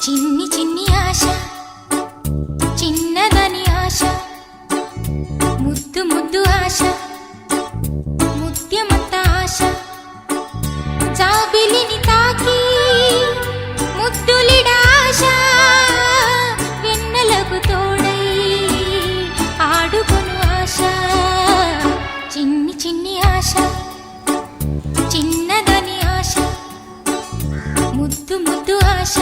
చిన్ని చిన్ని ఆశ చిన్నదని ఆశ ముద్దు ముద్దు ఆశ ముత్యమంత ఆశ జాబిలిని తాకి ముద్దులిడ ఆశ వెన్నెలకు తోడై ఆడుకొను ఆశ చిన్ని చిన్ని ఆశ చిన్నదని ఆశ ముద్దు ముద్దు ఆశ